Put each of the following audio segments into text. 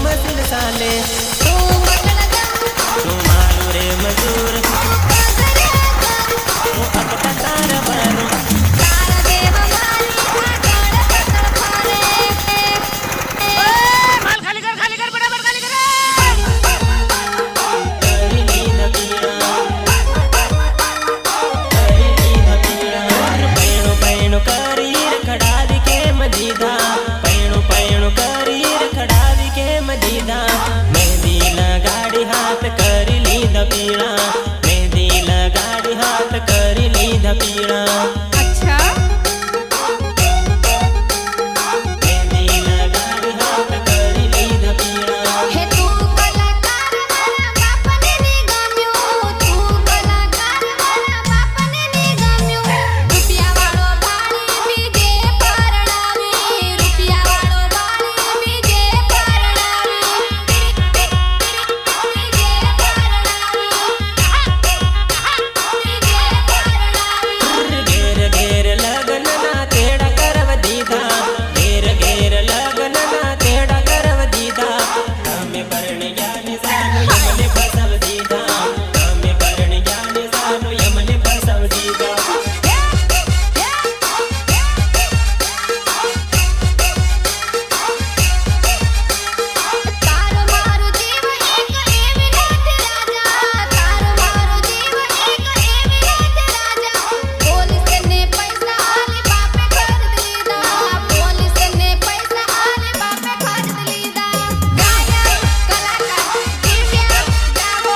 Muscle साले तू मारू रे मजूर अपना तार बारू माल खाली कर फटाफट खाली कर। पैणु करीर खड़ावी के मजीदा पैणु करीर खड़ावी के मजीदा मेहंदी लगाड़ी हाथ कर ली दपीड़ा मेहंदी लगाड़ी हाथ कर ली दपीड़ा अच्छा मेहंदी लगाड़ी हाथ कर ली दपीड़ा हे तू कलाकार मारा बापने नहीं गम्यो तू कलाकार मारा बापने नहीं गम्यो रुपिया वाળો બાળી બીજે પરણાવી रुपिया वाળો બાળી બીજે પરણાવી घेर घेर लगन ना तेड़ा करव दीदा घेर घेर लगन ना तेड़ा करव दीदा कामे करण ज्ञान सानु यमने फसव दीदा कामे करण ज्ञान सानु यमने फसव दीदा તારો મારો જીવ એક એવી નાથ રાજા તારો મારો જીવ એક એવી નાથ રાજા પોલીસ ને પૈસા આલી બાપે ખરીદ લીધા પોલીસ ને પૈસા આલી બાપે ખરીદ લીધા ગાયક કલાકાર દિવ્યા જામો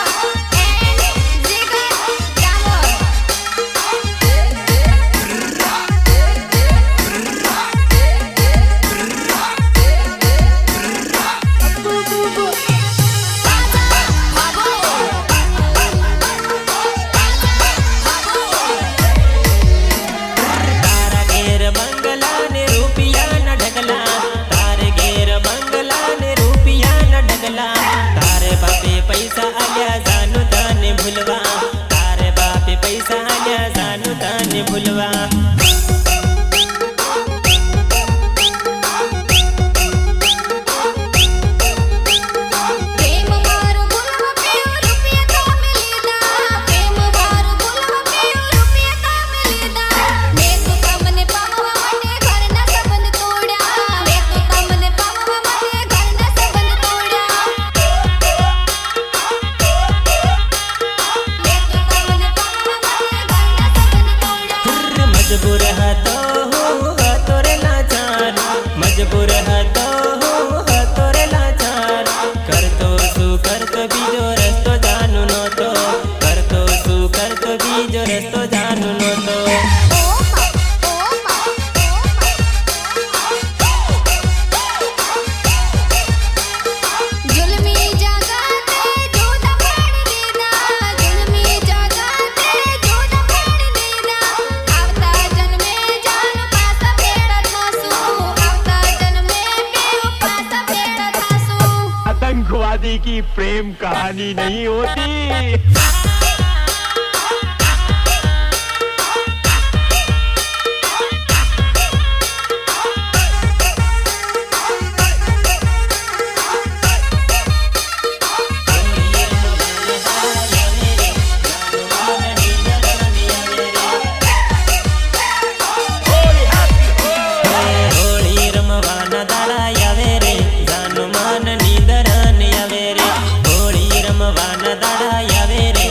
એન્ડ જીગર જામો तारा घेर बंगला ने रुपिया न ढगला तारे घेर बंगला ने रुपिया न ढगला तारे बापे पैसा आल्या जानु ताने भुलवा तारे बापे पैसा आल्या जानु ताने भुलवा પ્રેમ મારું ભૂલવા પીયો રૂપિયા તો મિલીદા પ્રેમ મારું ભૂલવા પીયો રૂપિયા તો મિલીદા મેં તો તમને પામવા માટે ઘરના સંબંધ તોડ્યા મેં તો તમને પામવા માટે ઘરના સંબંધ તોડ્યા મેં તો તમને પામવા માટે ઘરના સંબંધ તોડ્યા मजबूर હતો રે લાચાર मजबूर હતો રે લાચાર करतो सु करतो बीजो रस्तो जानु नतो करतो सु करतो बीजो रस्तो जानु नतो जुल्मी जगाते जोदा पाड़ी देना जुल्मी जगाते जोदा पाड़ी देना आवता जन्मे जानु पासा भेड़ा थासू आवता जन्मे बेउ पासा भेड़ा थासू आतंकवादी की प्रेम कहानी नहीं होती। હોળી રમવાના દાડા આવે રે જાનુ માન નીંદરન આવે રે હોળી રમવાના દાડા આવે રે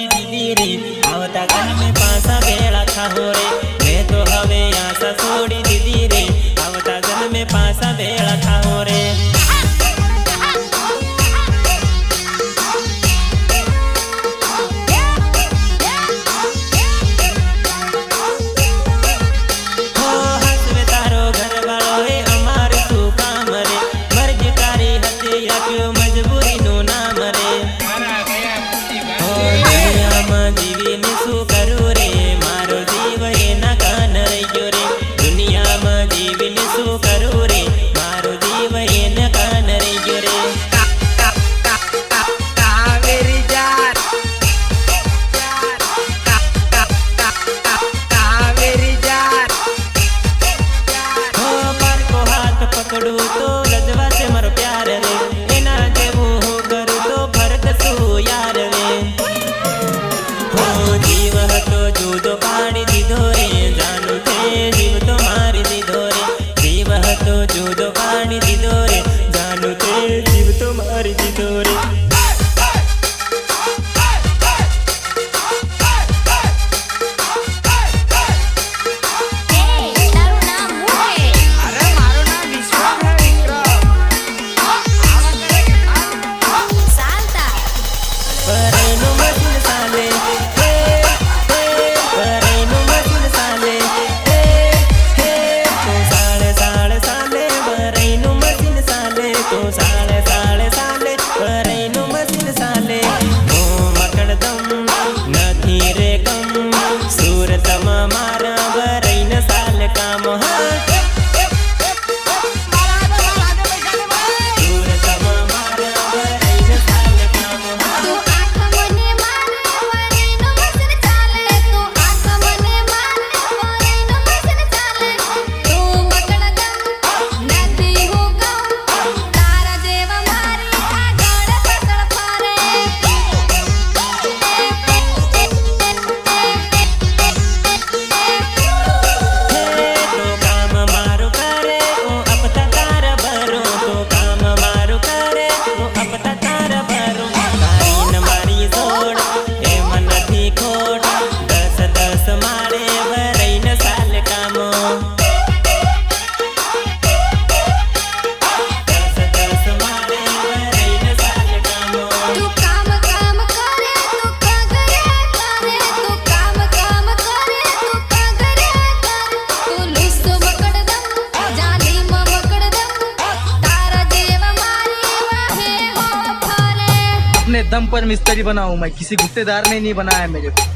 છોડી દીધી રે આવતા કામે પાછા ભેળા થાહો રે મેં તો હવે આશા છોડી દીધી રે આવતા જન્મે પાછા ભેળા થાહો રે दम पर मिस्त्री बना हूं मैं, किसी गुत्तेदार ने नहीं बनाया मेरे को।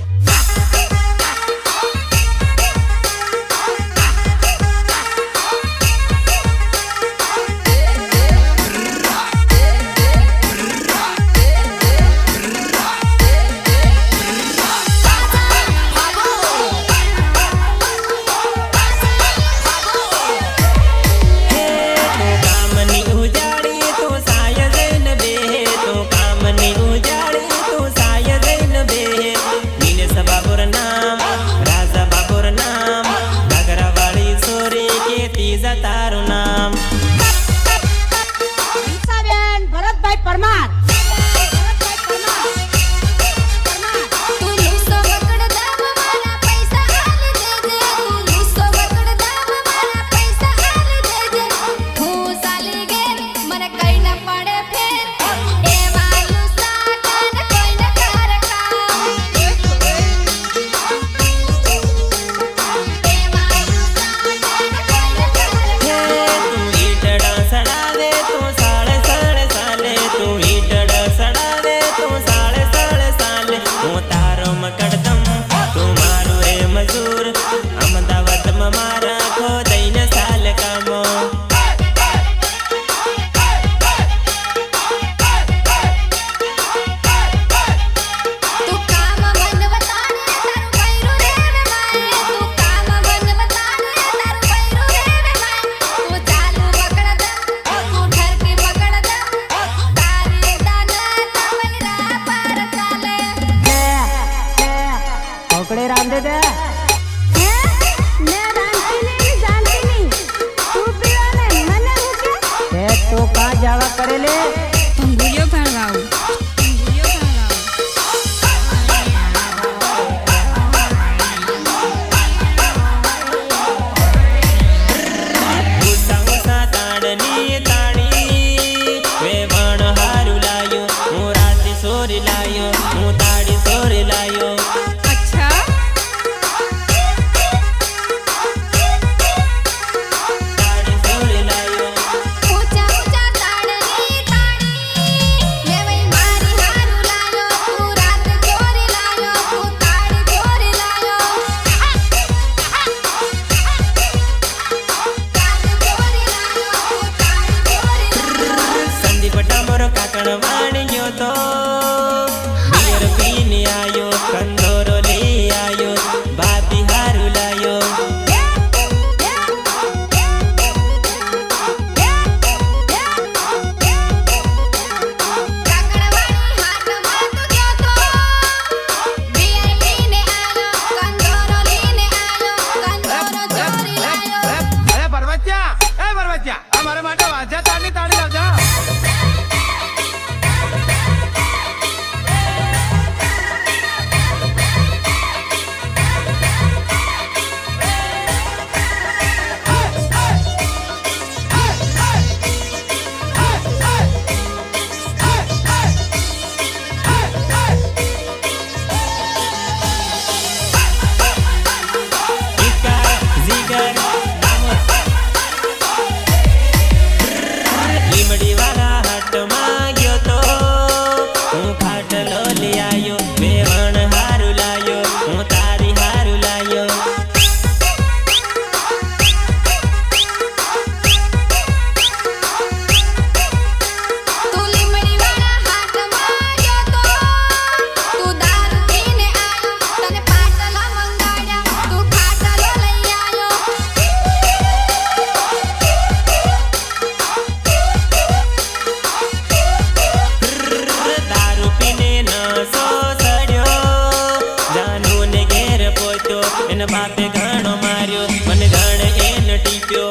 મને બાપે ઘણો માર્યો, મને ઘણે એને ટીપ્યો.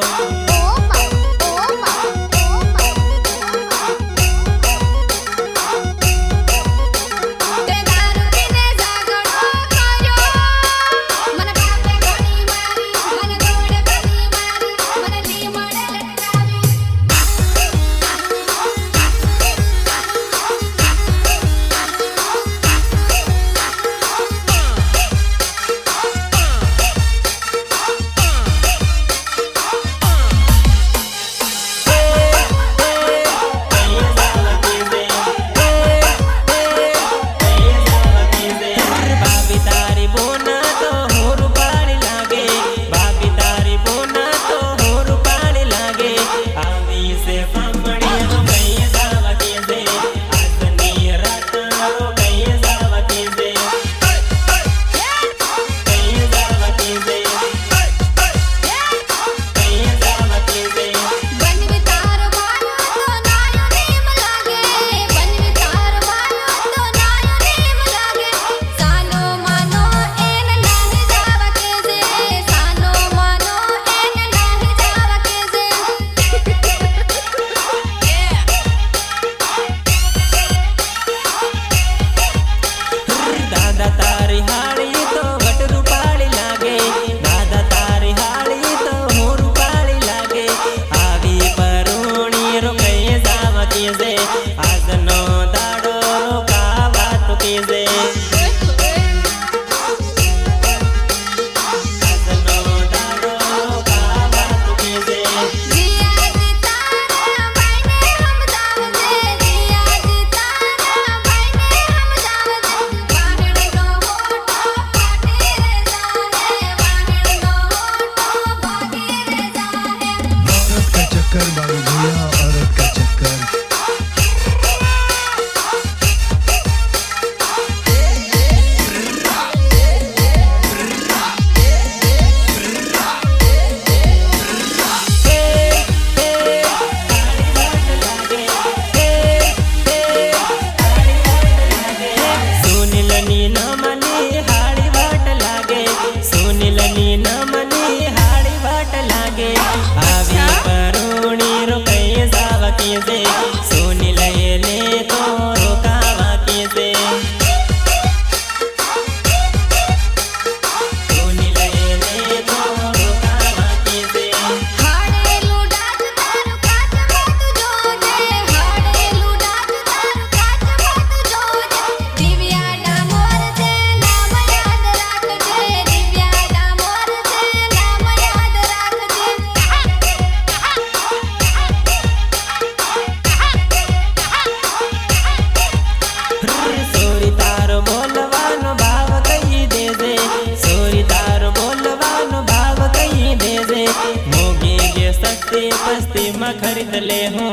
खरीद ले हो,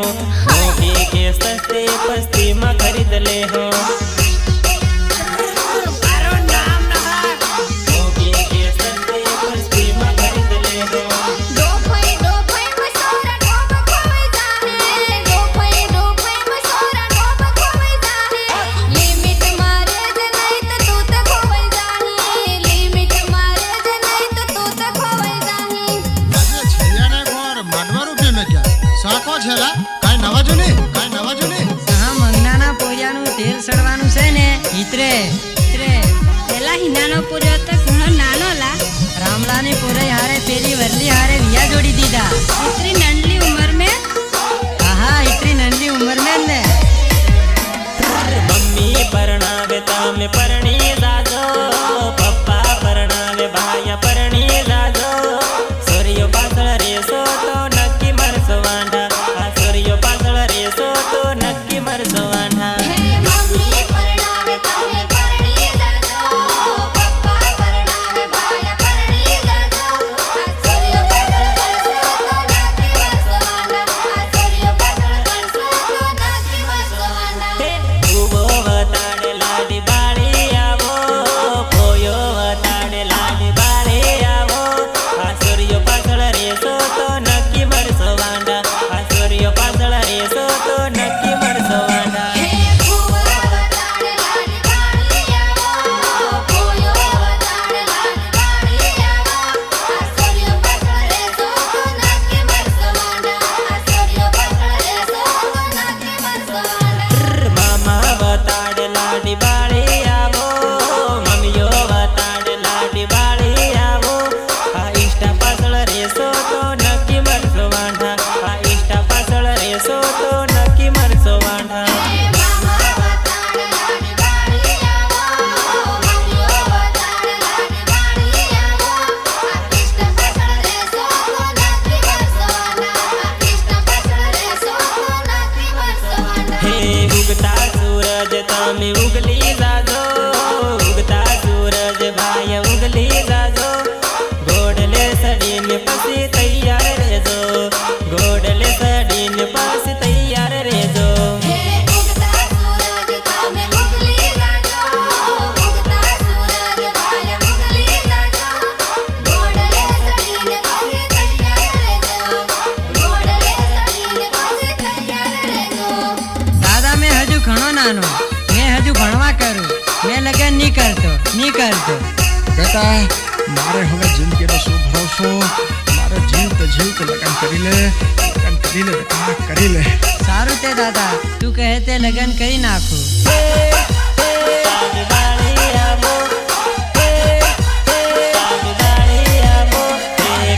मोगी के सस्ते पस्ती में खरीद ले हो. સડવાનું છે ને ઈતરે ઈતરે પેલા હિનાનો પૂર્યો તો ઘણો નાનો લા રામલાની પૂરે હારે પેલી વરલી હારે વિયા જોડી દીધા ઇતરી નંડલી ઉંમર મે હા ઇતરી નંડલી ઉંમર મે ને મમ્મી પરણાવે તમે પરણી જાજો, પપ્પા પરણાવે ભાઈ પરણી જાજો. સૂર્યો પાછળ રેસો તો નક્કી મરસો વાંઢા, આ સૂર્યો પાછળ રેસો તો નક્કી મરસો વાંઢા. નહીં કરતો. બેટા મારે હવે જિંદગીનો શું ભરોસો, મારે જીવત લગ્ન કરી લે બેટા કરી લે. સારું તે દાદા, તું કહે તે લગ્ન કરી નાખું. હે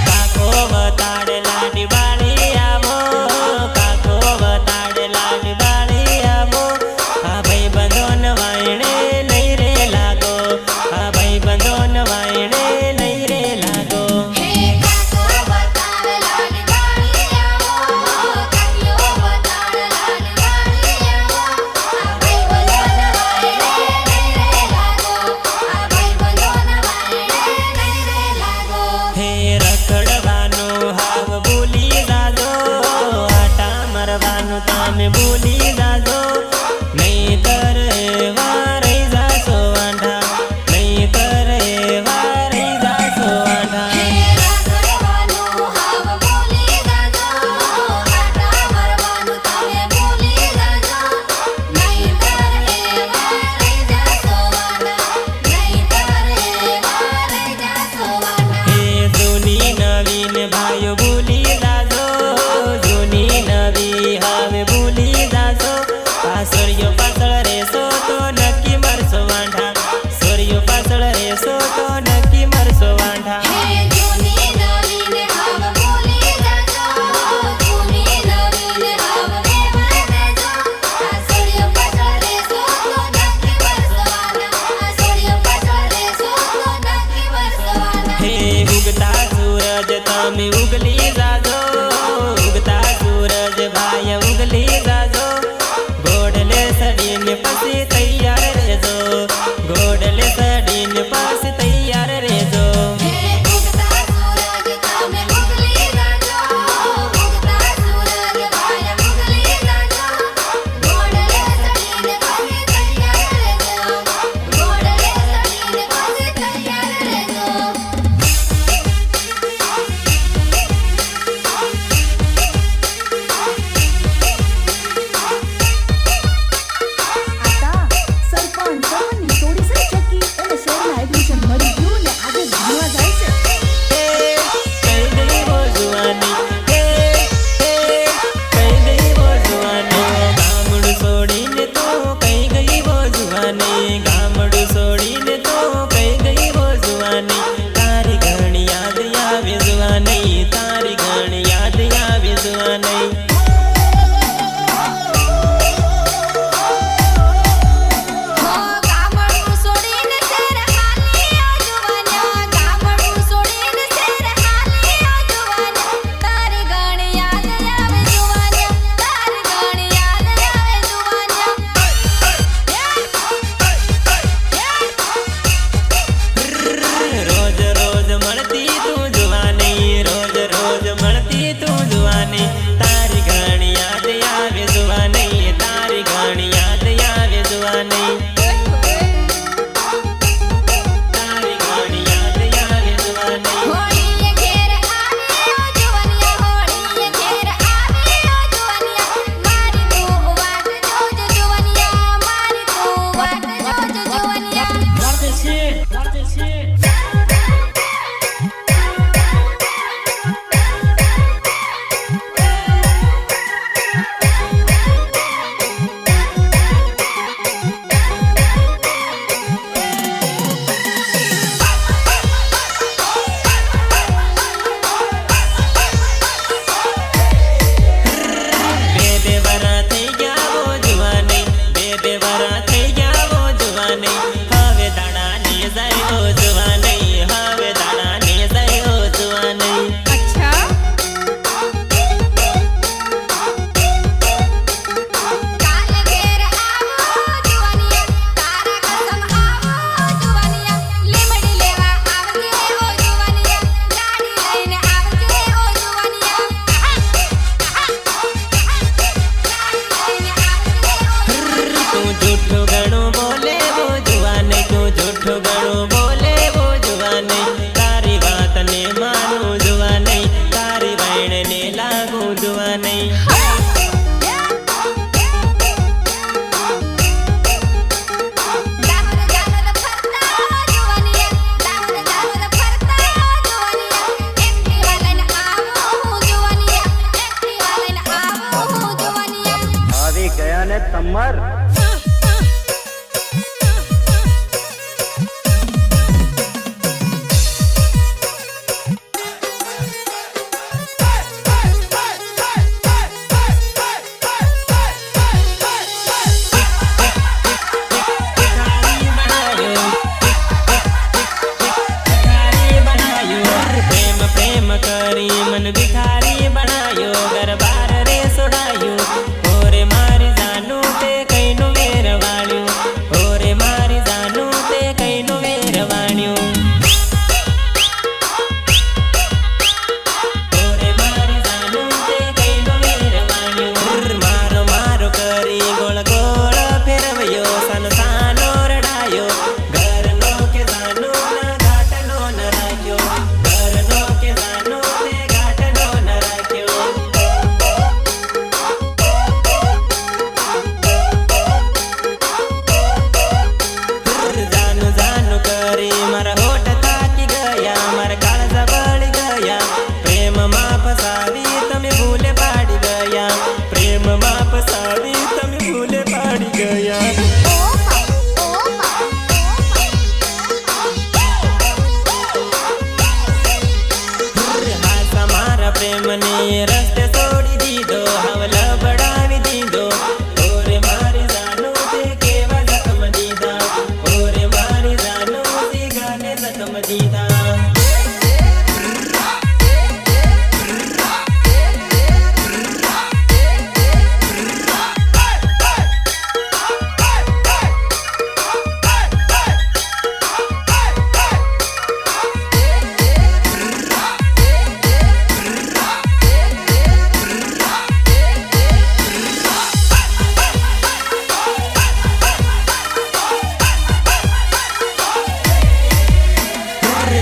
કાકો બતાડ લાડ વાળી આવો, કાકીઓ બતાડ લાડ વાળી આવો. આ ભાઈ બંધોન વાયડે નહીં રે લાગો, આ ભાઈ બંધોન વાયડે નહીં રે લાગો. હે રખડવાનું હાવ ભૂલી જાજો, આટા મરવાનું તમે ભૂલી જાજો. નહીંતર એવા રહી જાશો વાંઢા, નહીંતર એવા રહી જાશો વાંઢા. હે રાખડવાનું હાવ ભૂલી જાજો, આટા મરવાનું તમે ભૂલી જાજો. નહીંતર એવા રહી જાશો વાંઢા, નહીંતર એવા રહી જાશો વાંઢા. હે જૂની નવીન ભાઈઓ ભૂલી જાજો, જૂની નવી હવે ભૂલી જાશો. આ સૂર્યો પાછળ રહેશો તો નક્કી મરશો વાંઢા, સૂર્યો પાછળ રહેશો તો નક્કી મરશો વાંઢા. હે જૂની નવીને હાવ ભૂલી જાજો, જૂની નવીને હાવ વેવા દેજો. આ સૂર્ય પાછળ રહેશો તો નક્કી મરશો વાંઢા, આ સૂર્ય પાછળ રહેશો તો નક્કી મરશો વાંઢા. હે ઉગતા સૂરજ તમે ઉગલી જાજો, ઉગતા સૂરજ ભાઈ ઉગલી જાજો. ઘોડલે સડીને પછી તૈયાર રહેજો, ઘોડલે સડીને પછી તૈયાર જખમ દીધા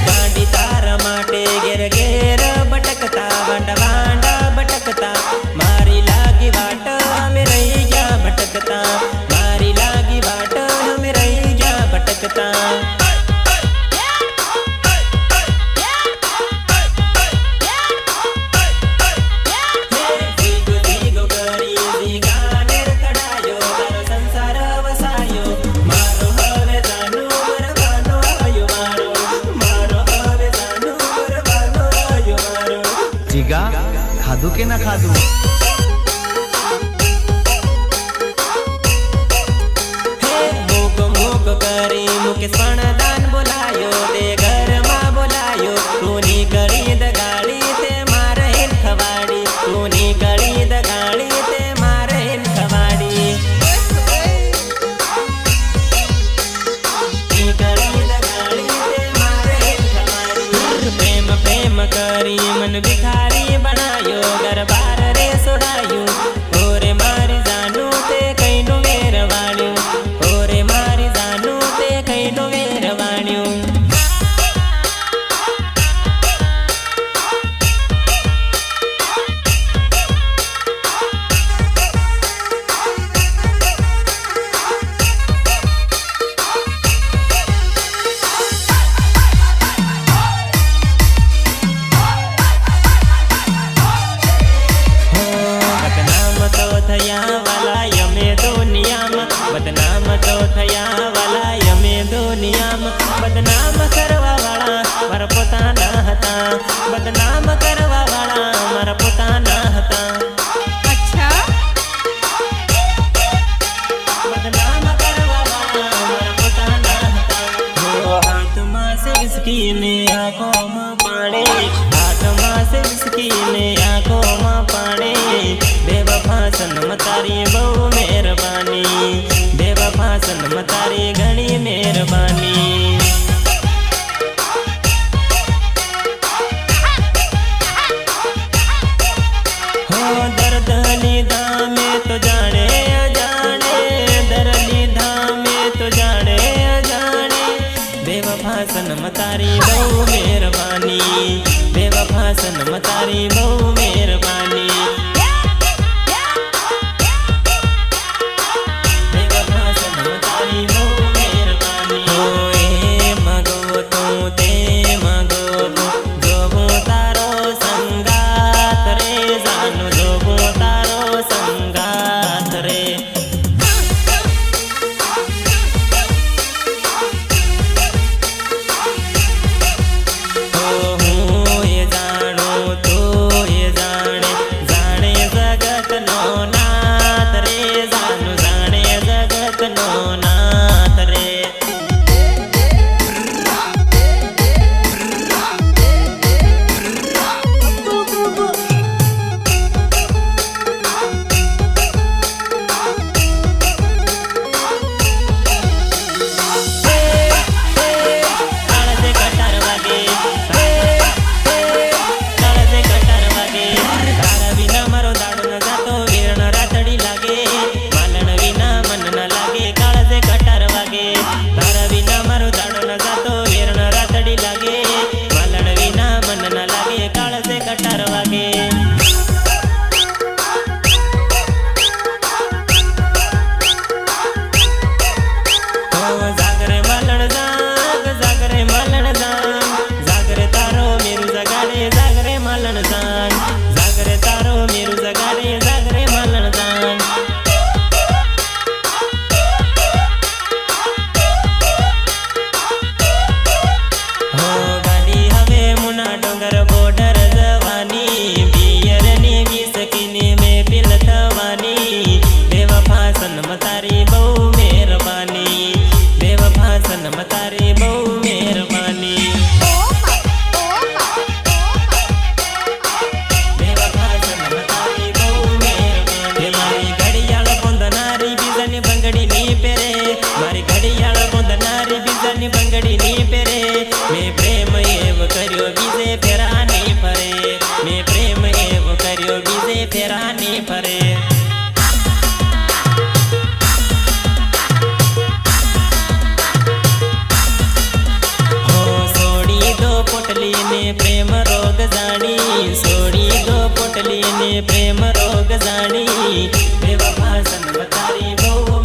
ગાડી તારા માટે ઘેર ઘેર ભટકતા વાંડા વાંડા ભટકતા મારી લાગી વાટ અમે રહી ગયા ભટકતા મારી લાગી વાટ અમે રહી ગયા ભટકતા જીગો જીગો કરી જીગાને કડાયો તારો સંસાર વસાયો મારો હવે જાનો બરવાનો આયો મારો હવે જાનો બરવાનો આયો મારો જીગા ખાધું કે ના ખાધું મોગ મોગ કરી મુકેશ પણ દાન બોલાયો તે ઘરમાં બોલાયો તું નીકળી દગાડી તે મારે હેન ખવાડી તું નીકળી દગાડી તે મારે હેન ખવાડી નીકળી દગાડી તે મારે હેન ખવાડી પ્રેમ પ્રેમ કરી મન ભિખારી બનાયો ઘર બાર રે સોડાયું ઓરે મારી જાનું તે કઈનું વેરવાણ્યું ઓરે મારી જાનું તે કઈનું વેરવાણ્યું બદનામ તો થયા વાલા યમે દુનિયામાં બદનામ તો થયા વાલા યમે દુનિયામાં બદનામ કરવા વાળા મારા પોતાના હતા બદનામ કરવા વાળા મારા પોતાના હતા અચ્છા બદનામ કરવા વાળા મારા પોતાના હતા હાથમાં સે વિસ્કીને આંખોમાં પાણી હાથમાં સે વિસ્કીને આંખોમાં પાણી બેવફા સનમ તારી બહુ મહેરબાની બેવફા સનમ તારી ઘણી મહેરબાની હો દર્દ લીધા મેં તો જાણે અજાણે દર્દ લીધા મેં તો જાણે અજાણે બેવફા સનમ તારી બહુ મહેરબાની બેવફા સનમ તારી બહુ મહેરબાની બેવફા સનમ તારી બહુ મહેરબાની હો એ મગો તું તે મગો જોવું તારો સંગાત રે જાનું જોવું તારો સંગાત રે હું એ જાણું તું એ જાણે જાણે જગતનો નાથ રે જાનું જાણે જગતનો નાથ રે કાળજે કટાર વાગે કાળજે કટાર વાગે તારા વિના મારો દાડો ન જાતો વેરણ રાતડી લાગે માલણ વિના મન ન લાગે કાળજે કટાર વાગે તારા વિના મારો દાડો ન જાતો વેરણ રાતડી લાગે માલણ વિના મન ન લાગે કાળજે કટાર વાગે જાગરે માલણ જાગ જાગરે માલણ જાગ જાગરે તારો મેરું જગાડે જાગરે માલણ જાગ જાગરે તારો મેરું જગાડે જાગરે માલણ જાગ હો ગાડી હવે મુના ડોંગર બોર્ડર જવાની પિયરની વિસકીની મેં પિલ થવાની બેવફા સનમ તારી બહુ મહેરબાની બેવફા સનમ તારી બહુ મહેરબાની પોટલી ને પ્રેમ રોગ જાણી છોડી દો પોટલી ને પ્રેમ રોગ જાણી બેવફા સનમ તારી બહુ